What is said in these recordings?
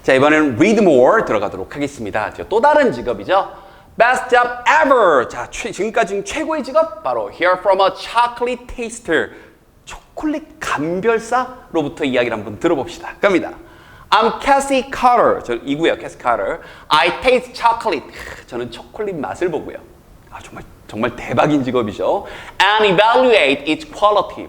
자, 이번에는 read more 들어가도록 하겠습니다. 또 다른 직업이죠. Best job ever. 자, 지금까지 최고의 직업 바로 hear from a chocolate taster. 초콜릿 감별사로부터 이야기를 한번 들어봅시다. 갑니다. I'm Cassie Carter. 저 이구요, Cassie Carter. I taste chocolate. 저는 초콜릿 맛을 보고요. 아, 정말 대박인 직업이죠. And evaluate its quality.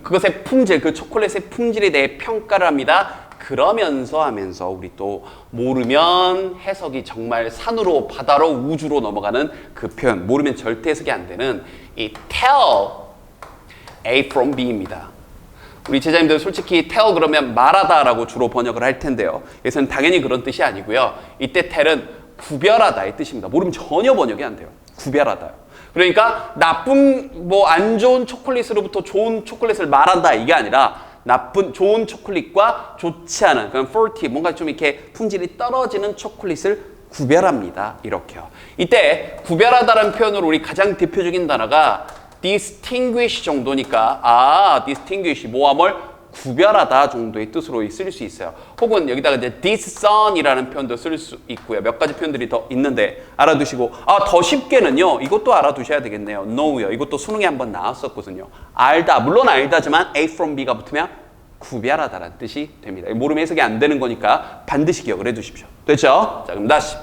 그것의 품질, 그 초콜릿의 품질에 대해 평가를 합니다. 그러면서 하면서 우리 또 모르면 해석이 정말 산으로 바다로 우주로 넘어가는 그 표현, 모르면 절대 해석이 안 되는 이 tell A from B입니다. 우리 제자님들 솔직히 tell 그러면 말하다라고 주로 번역을 할 텐데요. 여기서는 당연히 그런 뜻이 아니고요. 이때 tell은 구별하다의 뜻입니다. 모르면 전혀 번역이 안 돼요. 구별하다요. 그러니까 나쁜 안 좋은 초콜릿으로부터 좋은 초콜릿을 말한다 이게 아니라 좋은 초콜릿과 좋지 않은 그런 faulty 뭔가 좀 이렇게 품질이 떨어지는 초콜릿을 구별합니다. 이렇게요. 이때 구별하다라는 표현으로 우리 가장 대표적인 단어가 distinguish 정도니까 distinguish 뭐와 뭘 구별하다 정도의 뜻으로 쓸 수 있어요. 혹은 여기다가 이제 discern이라는 표현도 쓸 수 있고요. 몇 가지 표현들이 더 있는데 알아두시고 더 쉽게는요. 이것도 알아두셔야 되겠네요. know요. 이것도 수능에 한번 나왔었거든요. 알다. 물론 알다지만 A from B가 붙으면 구별하다라는 뜻이 됩니다. 모르면 해석이 안 되는 거니까 반드시 기억을 해두십시오. 됐죠? 자, 그럼 다시.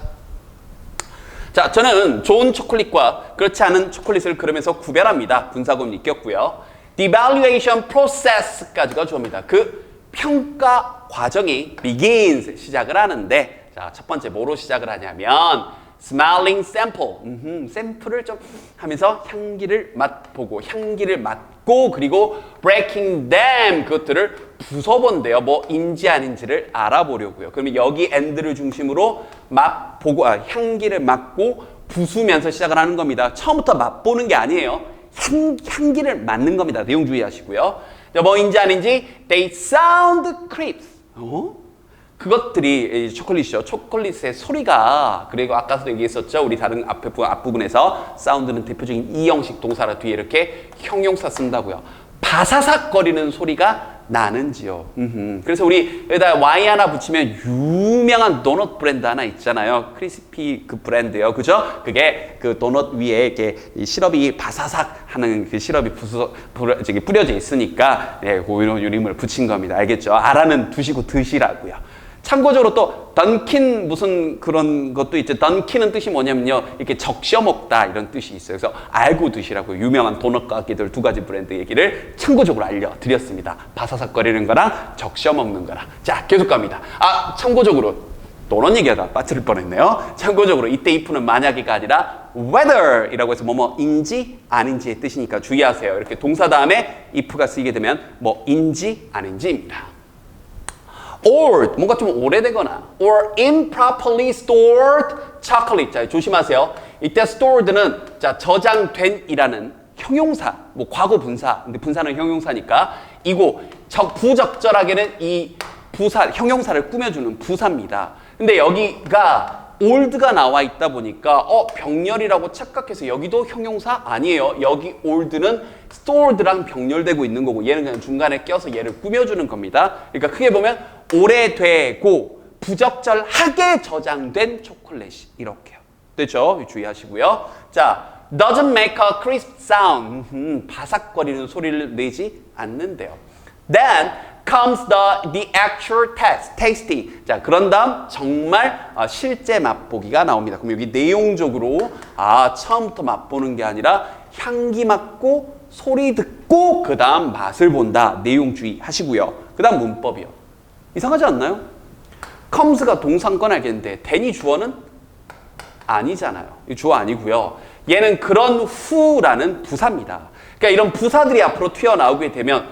자, 저는 좋은 초콜릿과 그렇지 않은 초콜릿을 그러면서 구별합니다. 분사구문 익혔고요. The evaluation process까지가 주어입니다. 그 평가 과정이 begins, 시작을 하는데 자, 첫 번째 뭐로 시작을 하냐면 smelling sample, 샘플을 좀 하면서 향기를 맛보고 향기를 맡고 그리고 breaking them, 그것들을 부숴본대요. 뭐인지 아닌지를 알아보려고요. 그러면 여기 and를 중심으로 맛보고 향기를 맡고 부수면서 시작을 하는 겁니다. 처음부터 맛보는 게 아니에요. 향기를 맡는 겁니다. 내용 주의하시고요. 뭐인지 아닌지 they sound crisp. 그것들이 초콜릿이죠. 초콜릿의 소리가 그리고 아까도 얘기했었죠. 우리 다른 앞부분에서 사운드는 대표적인 이형식 동사라 뒤에 이렇게 형용사 쓴다고요. 바사삭거리는 소리가 나는지요. 그래서 우리 여기다 Y 하나 붙이면 유명한 도넛 브랜드 하나 있잖아요. 크리스피 그 브랜드요. 그죠? 그게 그 도넛 위에 이렇게 시럽이 바사삭 하는 그 시럽이 뿌려져 있으니까 이런 이름을 붙인 겁니다. 알겠죠? 알아는 두시고 드시라고요. 참고적으로 또 던킨 무슨 그런 것도 있죠. 던킨은 뜻이 뭐냐면요. 이렇게 적셔 먹다 이런 뜻이 있어요. 그래서 알고 드시라고 유명한 도넛 가게들 두 가지 브랜드 얘기를 참고적으로 알려드렸습니다. 바사삭거리는 거랑 적셔 먹는 거랑. 자, 계속 갑니다. 참고적으로 도넛 얘기하다 빠뜨릴 뻔했네요. 참고적으로 이때 if는 만약이가 아니라 whether이라고 해서 뭐뭐인지 아닌지의 뜻이니까 주의하세요. 이렇게 동사 다음에 if가 쓰이게 되면 뭐인지 아닌지입니다. or 뭔가 좀 오래되거나 or improperly stored chocolate. 자, 조심하세요. 이때 stored는 자, 저장된이라는 형용사, 과거 분사. 근데 분사는 형용사니까 이고 부적절하게는 이 부사 형용사를 꾸며주는 부사입니다. 근데 여기가 old가 나와 있다 보니까 병렬이라고 착각해서 여기도 형용사 아니에요. 여기 old는 stored랑 병렬되고 있는 거고 얘는 그냥 중간에 껴서 얘를 꾸며주는 겁니다. 그러니까 크게 보면 오래되고 부적절하게 저장된 초콜릿이 이렇게요. 됐죠? 주의하시고요. 자, doesn't make a crisp sound. 바삭거리는 소리를 내지 않는데요. Then comes the actual tasting. 자, 그런 다음 정말 실제 맛보기가 나옵니다. 그럼 여기 내용적으로 처음부터 맛보는 게 아니라 향기 맡고 소리 듣고 그 다음 맛을 본다. 내용 주의하시고요. 그 다음 문법이요. 이상하지 않나요? comes가 동사인 건 알겠는데 then이 주어는 아니잖아요. 이 주어 아니고요. 얘는 그런 후라는 부사입니다. 그러니까 이런 부사들이 앞으로 튀어나오게 되면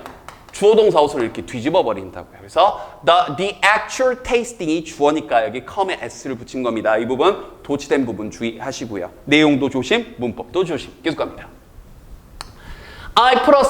주어 동사 호수를 이렇게 뒤집어 버린다고요. 그래서 the actual tasting이 주어니까 여기 come에 s를 붙인 겁니다. 이 부분 도치된 부분 주의하시고요. 내용도 조심, 문법도 조심. 계속 갑니다. I put a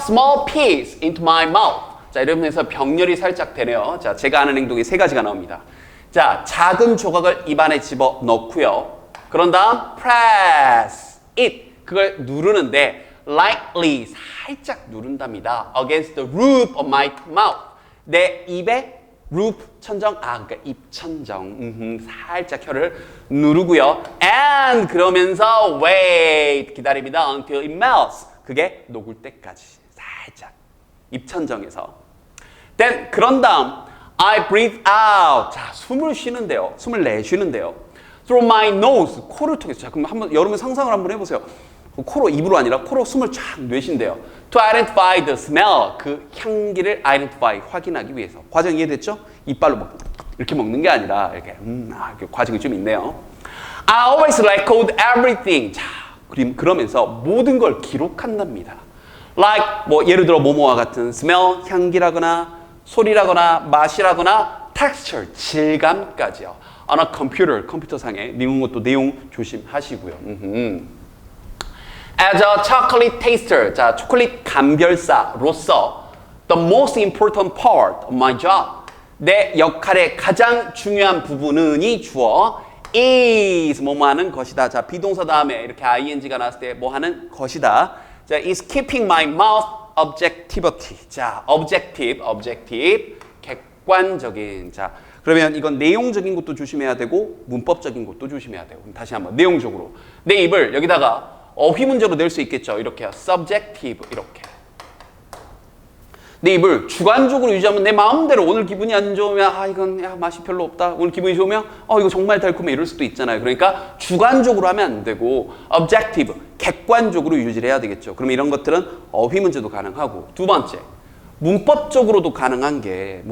small piece into my mouth. 자, 이러면서 병렬이 살짝 되네요. 자, 제가 하는 행동이 세 가지가 나옵니다. 자, 작은 조각을 입안에 집어 넣고요. 그런 다음 press it. 그걸 누르는데 lightly 살짝 누른답니다. against the roof of my mouth. 내 입의 roof 천정, 그러니까 입천정. 살짝 혀를 누르고요. And 그러면서 wait 기다립니다. Until it melts. 그게 녹을 때까지 살짝 입천정에서. Then 그런 다음 I breathe out. 자, 숨을 쉬는데요. 숨을 내쉬는데요. Through my nose. 코를 통해서. 자, 그럼 한번 여러분 상상을 한번 해보세요. 코로 입으로 아니라 코로 숨을 쫙 내쉰대요. To identify the smell. 그 향기를 identify 확인하기 위해서. 과정 이해됐죠? 이빨로 막 이렇게 먹는 게 아니라 이렇게 이렇게 과정이 좀 있네요. I always record everything. 자, 그러면서 모든 걸 기록한답니다. Like 뭐 예를 들어 뭐뭐와 같은 smell 향기라거나 소리라거나 맛이라거나 texture 질감까지요. On a computer 컴퓨터상에 이런 것도 내용 조심하시고요. As a chocolate taster, 자 초콜릿 감별사로서 the most important part of my job, 내 역할의 가장 중요한 부분은이 주어 is 뭐뭐 하는 것이다. 자 비동사 다음에 이렇게 ing가 나왔을 때 뭐 하는 것이다. 자 is keeping my mouth objectivity. 자 objective 객관적인. 자 그러면 이건 내용적인 것도 조심해야 되고 문법적인 것도 조심해야 되고. 그럼 다시 한번 내용적으로 내 입을 여기다가 어휘 문제로 낼 수 있겠죠. 이렇게요. subjective 이렇게. 내 입을 주관적으로 유지하면 내 마음대로 오늘 기분이 안 좋으면 이건 맛이 별로 없다. 오늘 기분이 좋으면 이거 정말 달콤해 이럴 수도 있잖아요. 그러니까 주관적으로 하면 안 되고 objective 객관적으로 유지를 해야 되겠죠. 그럼 이런 것들은 어휘 문제도 가능하고. 두 번째 문법적으로도 가능한 게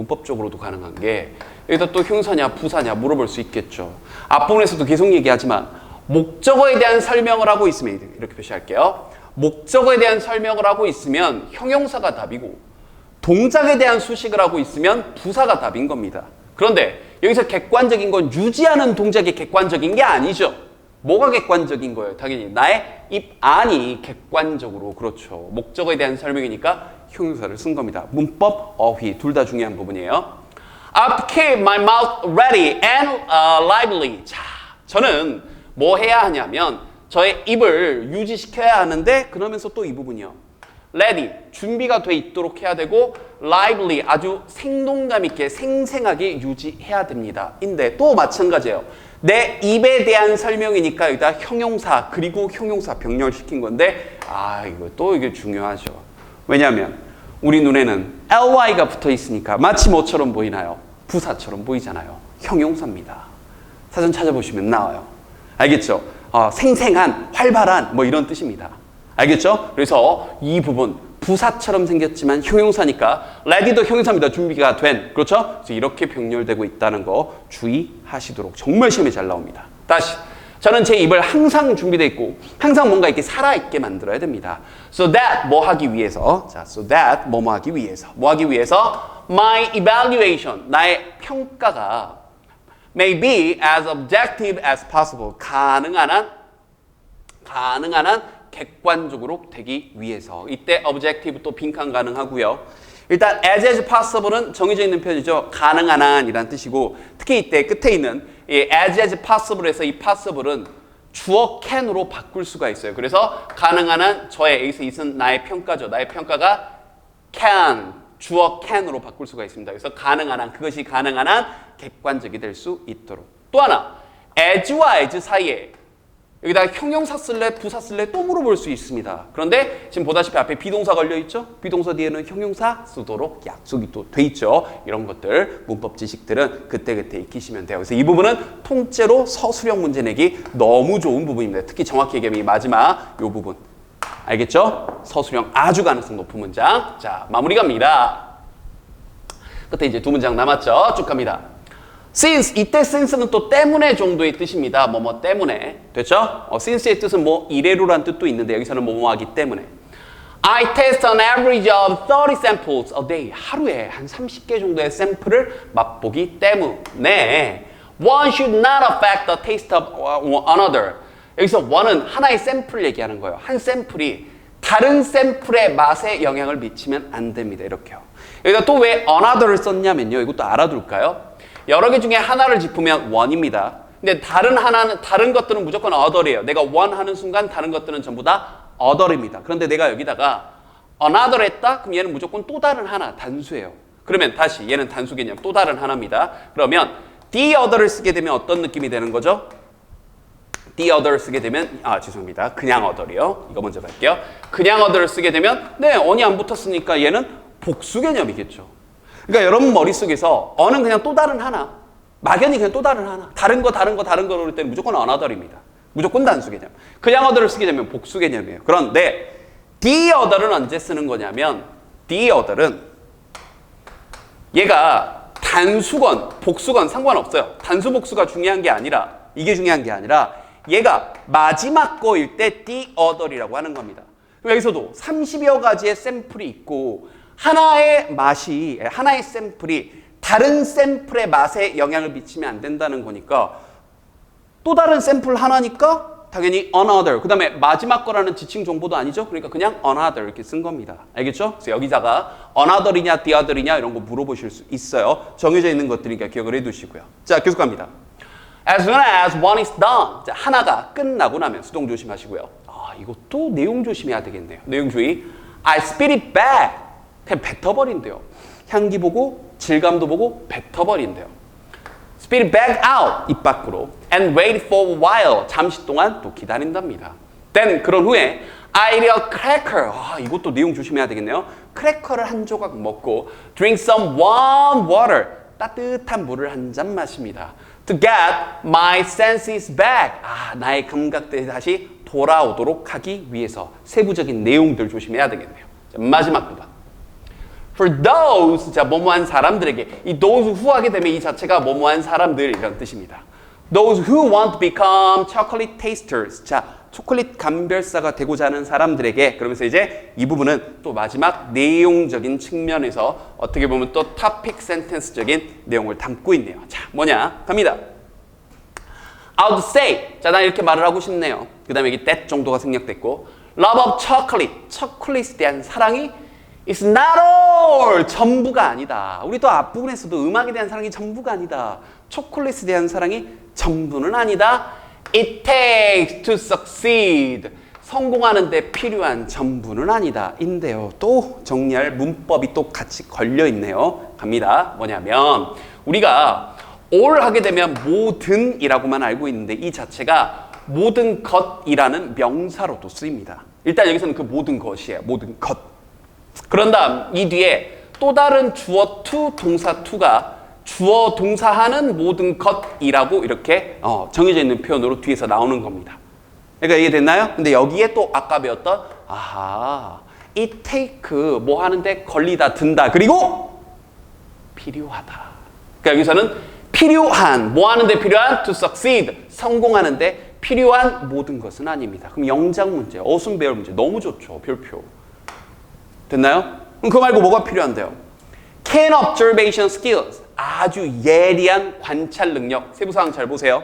여기다 또 형사냐 부사냐 물어볼 수 있겠죠. 앞부분에서도 계속 얘기하지만 목적어에 대한 설명을 하고 있으면 이렇게 표시할게요. 목적어에 대한 설명을 하고 있으면 형용사가 답이고 동작에 대한 수식을 하고 있으면 부사가 답인 겁니다. 그런데 여기서 객관적인 건 유지하는 동작이 객관적인 게 아니죠. 뭐가 객관적인 거예요? 당연히 나의 입 안이 객관적으로. 그렇죠. 목적어에 대한 설명이니까 형용사를 쓴 겁니다. 문법, 어휘 둘 다 중요한 부분이에요. I have to keep my mouth ready and lively. 자, 저는 뭐 해야 하냐면 저의 입을 유지시켜야 하는데 그러면서 또 이 부분이요. ready, 준비가 돼 있도록 해야 되고 lively, 아주 생동감 있게 생생하게 유지해야 됩니다. 인데 또 마찬가지예요. 내 입에 대한 설명이니까 여기다 형용사 그리고 형용사 병렬시킨 건데 이게 중요하죠. 왜냐하면 우리 눈에는 ly가 붙어 있으니까 마치 뭐처럼 보이나요? 부사처럼 보이잖아요. 형용사입니다. 사전 찾아보시면 나와요. 알겠죠? 생생한, 활발한 뭐 이런 뜻입니다. 알겠죠? 그래서 이 부분 부사처럼 생겼지만 형용사니까 ready도 형용사입니다. 준비가 된. 그렇죠? 그래서 이렇게 병렬되고 있다는 거 주의하시도록. 정말 시험에 잘 나옵니다. 다시 저는 제 입을 항상 준비되어 있고 항상 뭔가 이렇게 살아있게 만들어야 됩니다. So that 뭐 하기 위해서. 자, so that 뭐 하기 위해서. 뭐 하기 위해서 my evaluation 나의 평가가 may be as objective as possible. 가능한 한 객관적으로 되기 위해서. 이때 objective 또 빈칸 가능하고요. 일단 as possible은 정해져 있는 표현이죠. 가능한 한이란 뜻이고 특히 이때 끝에 있는 이 as possible에서 이 possible은 주어 can으로 바꿀 수가 있어요. 그래서 가능한 한 저의 여기서 있은 나의 평가죠. 나의 평가가 can 주어 can으로 바꿀 수가 있습니다. 그래서 가능한 한 그것이 가능한 한 객관적이 될 수 있도록. 또 하나 as와 as 사이에 여기다가 형용사 쓸래 부사 쓸래 또 물어볼 수 있습니다. 그런데 지금 보다시피 앞에 비동사 걸려있죠? 비동사 뒤에는 형용사 쓰도록 약속이 또 돼 있죠. 이런 것들 문법 지식들은 그때그때 익히시면 돼요. 그래서 이 부분은 통째로 서술형 문제 내기 너무 좋은 부분입니다. 특히 정확히 얘기하면 이 마지막 이 부분 알겠죠? 서술형 아주 가능성 높은 문장. 자 마무리 갑니다. 끝에 이제 두 문장 남았죠? 쭉 갑니다. since 이때 since는 또 때문에 정도의 뜻입니다. 뭐뭐 때문에 됐죠? since의 뜻은 뭐 이래로란 뜻도 있는데 여기서는 뭐뭐 하기 때문에. I test an average of 30 samples a day. 하루에 한 30개 정도의 샘플을 맛보기 때문에 one should not affect the taste of another. 여기서 one은 하나의 샘플 얘기하는 거예요. 한 샘플이 다른 샘플의 맛에 영향을 미치면 안 됩니다. 이렇게요. 여기다 또 왜 another를 썼냐면요. 이것도 알아둘까요? 여러 개 중에 하나를 짚으면 one입니다. 근데 다른 것들은 무조건 other이에요. 내가 one 하는 순간 다른 것들은 전부 다 other입니다. 그런데 내가 여기다가 another 했다? 그럼 얘는 무조건 또 다른 하나, 단수예요. 그러면 다시 얘는 단수 개념 또 다른 하나입니다. 그러면 the other를 쓰게 되면 어떤 느낌이 되는 거죠? the other를 쓰게 되면 죄송합니다. 그냥 other이요. 이거 먼저 갈게요. 그냥 other를 쓰게 되면 네, on이 안 붙었으니까 얘는 복수 개념이겠죠. 그러니까 여러분 머릿속에서 on은 그냥 또 다른 하나, 막연히 그냥 또 다른 하나, 다른 거 그럴 때는 무조건 another입니다. 무조건 단수 개념. 그냥 other를 쓰게 되면 복수 개념이에요. 그런데 the other은 언제 쓰는 거냐면 the other은 얘가 단수건 복수건 상관없어요. 단수 복수가 중요한 게 아니라 이게 중요한 게 아니라 얘가 마지막 거일 때 the other이라고 하는 겁니다. 여기서도 30여 가지의 샘플이 있고 하나의 샘플이 다른 샘플의 맛에 영향을 미치면 안 된다는 거니까 또 다른 샘플 하나니까 당연히 another. 그 다음에 마지막 거라는 지칭 정보도 아니죠. 그러니까 그냥 another 이렇게 쓴 겁니다. 알겠죠? 그래서 여기다가 another이냐 the other이냐 이런 거 물어보실 수 있어요. 정해져 있는 것들이니까 기억을 해두시고요. 자, 계속 갑니다. As soon as one is done. 자, 하나가 끝나고 나면 수동 조심하시고요. 이것도 내용 조심해야 되겠네요. 내용 주의. I spit it back. 그냥 뱉어버린대요. 향기 보고 질감도 보고 뱉어버린대요. Spit it back out. 입 밖으로. And wait for a while. 잠시 동안 또 기다린답니다. Then 그런 후에 I eat a cracker. 이것도 내용 조심해야 되겠네요. 크래커를 한 조각 먹고 drink some warm water. 따뜻한 물을 한 잔 마십니다. To get my senses back. 나의 감각들이 다시 돌아오도록 하기 위해서 세부적인 내용들 조심해야 되겠네요. 자, 마지막 부분. For those, 자, 뭐뭐한 사람들에게. 이 those who 하게 되면 이 자체가 뭐뭐한 사람들 이런 뜻입니다. Those who want to become chocolate tasters. 자, 초콜릿 감별사가 되고자 하는 사람들에게. 그러면서 이제 이 부분은 또 마지막 내용적인 측면에서 어떻게 보면 또 topic sentence적인 내용을 담고 있네요. 자, 뭐냐? 갑니다. I would say. 자, 난 이렇게 말을 하고 싶네요. 그 다음에 여기 that 정도가 생략됐고 love of chocolate. 초콜릿에 대한 사랑이 It's not all. 전부가 아니다. 우리 또 앞부분에서도 음악에 대한 사랑이 전부가 아니다. 초콜릿에 대한 사랑이 전부는 아니다. It takes to succeed. 성공하는 데 필요한 전부는 아니다. 인데요. 또 정리할 문법이 또 같이 걸려 있네요. 갑니다. 뭐냐면 우리가 all 하게 되면 모든이라고만 알고 있는데 이 자체가 모든 것이라는 명사로도 쓰입니다. 일단 여기서는 그 모든 것이에요. 모든 것. 그런 다음 이 뒤에 또 다른 주어 to 동사 to가 주어 동사하는 모든 것이라고 이렇게 정해져 있는 표현으로 뒤에서 나오는 겁니다. 그러니까 이해됐나요? 근데 여기에 또 아까 배웠던 it take 뭐 하는데 걸리다 든다 그리고 필요하다. 그러니까 여기서는 필요한 뭐 하는데 필요한 to succeed 성공하는데 필요한 모든 것은 아닙니다. 그럼 영작 문제, 어순 배열 문제 너무 좋죠. 별표. 됐나요? 그럼 그거 말고 뭐가 필요한데요? Keen observation skills. 아주 예리한 관찰 능력. 세부사항 잘 보세요.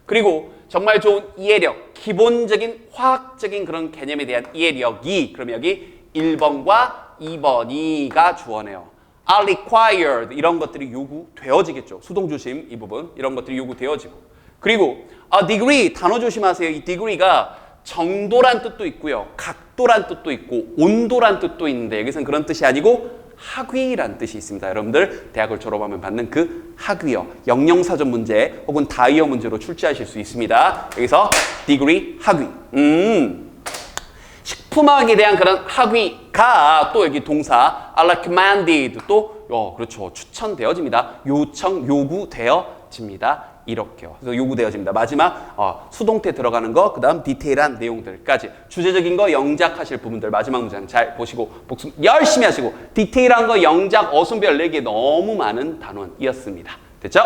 그리고 정말 좋은 이해력. 기본적인 화학적인 그런 개념에 대한 이해력이 그러면 여기 1번과 2번이가 주어네요. are required. 이런 것들이 요구되어지겠죠. 수동 조심 이 부분. 이런 것들이 요구되어지고. 그리고 a degree. 단어 조심하세요. 이 degree가 정도란 뜻도 있고요. 각도란 뜻도 있고 온도란 뜻도 있는데 여기서는 그런 뜻이 아니고 학위란 뜻이 있습니다. 여러분들 대학을 졸업하면 받는 그 학위요. 영영사전 문제 혹은 다이어 문제로 출제하실 수 있습니다. 여기서 degree, 학위. 식품학에 대한 그런 학위가 또 여기 동사 recommended 또 그렇죠. 추천되어집니다. 요청, 요구되어집니다. 이렇게요. 그래서 요구되어집니다. 마지막 수동태 들어가는 거, 그 다음 디테일한 내용들까지 주제적인 거 영작하실 부분들 마지막 문장 잘 보시고 복습 열심히 하시고 디테일한 거 영작 어순별 4개 너무 많은 단원이었습니다. 됐죠?